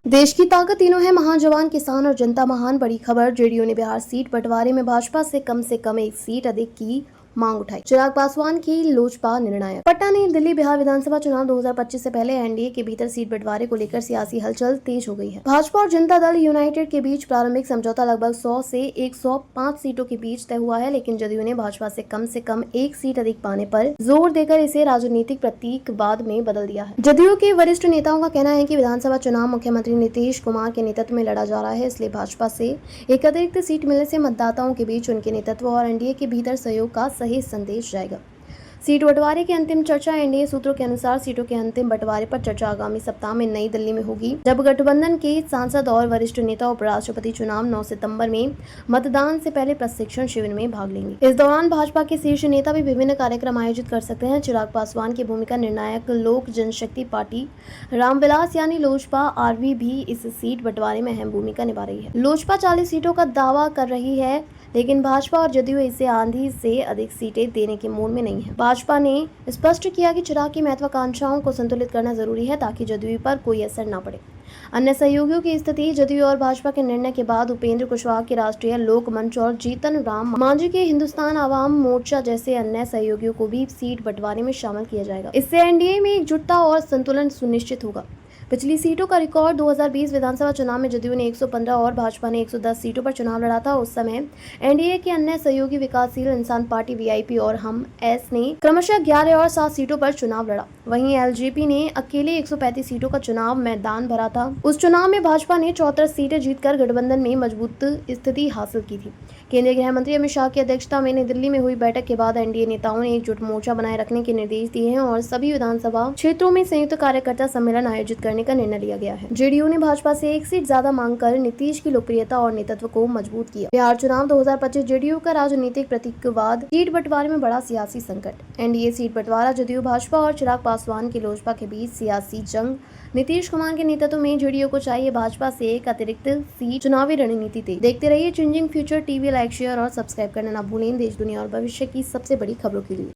देश की ताकत तीनों है, महान जवान, किसान और जनता महान। बड़ी खबर, जेडीयू ने बिहार सीट बंटवारे में भाजपा से कम एक सीट अधिक की मांग उठाई। चिराग पासवान की लोजपा निर्णायक। पटना नई दिल्ली बिहार विधानसभा चुनाव 2025 से पहले एनडीए के भीतर सीट बंटवारे को लेकर सियासी हलचल तेज हो गई है। भाजपा और जनता दल यूनाइटेड के बीच प्रारंभिक समझौता लगभग 100 से 105 सीटों के बीच तय हुआ है, लेकिन जदयू ने भाजपा से कम एक सीट अधिक पाने पर जोर देकर इसे राजनीतिक प्रतीकवाद में बदल दिया है। जदयू के वरिष्ठ नेताओं का कहना है कि विधानसभा चुनाव मुख्यमंत्री नीतीश कुमार के नेतृत्व में लड़ा जा रहा है, इसलिए भाजपा से एक अतिरिक्त सीट मिलने से मतदाताओं के बीच उनके नेतृत्व और एनडीए के भीतर सहयोग का सही संदेश जाएगा। सीट बंटवारे की अंतिम चर्चा एनडीए सूत्रों के अनुसार सीटों के अंतिम बंटवारे पर चर्चा आगामी सप्ताह में नई दिल्ली में होगी, जब गठबंधन के सांसद और वरिष्ठ नेता उपराष्ट्रपति चुनाव 9 सितंबर में मतदान से पहले प्रशिक्षण शिविर में भाग लेंगे। इस दौरान भाजपा के शीर्ष नेता भी विभिन्न कार्यक्रम आयोजित कर सकते हैं। चिराग पासवान की भूमिका निर्णायक लोक जनशक्ति पार्टी रामविलास यानी लोजपा आरवी भी इस सीट बंटवारे में अहम भूमिका निभा रही है। लोजपा 40 सीटों का दावा कर रही है, लेकिन भाजपा और जदयू इसे आधी से अधिक सीटें देने के मूड में नहीं है। भाजपा ने स्पष्ट किया कि चिराग की महत्वाकांक्षाओं को संतुलित करना जरूरी है ताकि जदयू पर कोई असर न पड़े। अन्य सहयोगियों की स्थिति, जदयू और भाजपा के निर्णय के बाद उपेंद्र कुशवाहा के राष्ट्रीय लोक मंच और जीतन राम मांझी के हिंदुस्तान आवाम मोर्चा जैसे अन्य सहयोगियों को भी सीट बंटवारे में शामिल किया जाएगा। इससे एनडीए में एकजुटता और संतुलन सुनिश्चित होगा। पिछली सीटों का रिकॉर्ड 2020 विधानसभा चुनाव में जदयू ने 115 और भाजपा ने 110 सीटों पर चुनाव लड़ा था। उस समय एनडीए के अन्य सहयोगी विकासशील इंसान पार्टी वीआईपी और हम एस ने क्रमशः 11 और 7 सीटों पर चुनाव लड़ा। वहीं एलजेपी ने अकेले 135 सीटों का चुनाव मैदान भरा था। उस चुनाव में भाजपा ने 74 सीटें जीतकर गठबंधन में मजबूत स्थिति हासिल की थी। केंद्रीय गृह मंत्री अमित शाह की अध्यक्षता में नई दिल्ली में हुई बैठक के बाद एनडीए नेताओं ने एकजुट मोर्चा बनाए रखने के निर्देश दिए हैं और सभी विधानसभा क्षेत्रों में संयुक्त कार्यकर्ता सम्मेलन आयोजित करने का निर्णय लिया गया है। जेडीयू ने भाजपा से एक सीट ज्यादा मांग कर नीतीश की लोकप्रियता और नेतृत्व को मजबूत किया। बिहार चुनाव 2025, जेडीयू का राजनीतिक प्रतीकवाद, सीट बंटवारे में बड़ा सियासी संकट। एनडीए सीट बंटवारा, जदयू भाजपा और चिराग पासवान की लोजपा के बीच सियासी जंग। नीतीश कुमार के नेतृत्व में जेडीयू को चाहिए भाजपा से एक अतिरिक्त सीट। चुनावी रणनीति तेज। देखते रहिए changing future TV. Like, share और सब्सक्राइब करना ना भूलें। देश, दुनिया और भविष्य की सबसे बड़ी खबरों के लिए।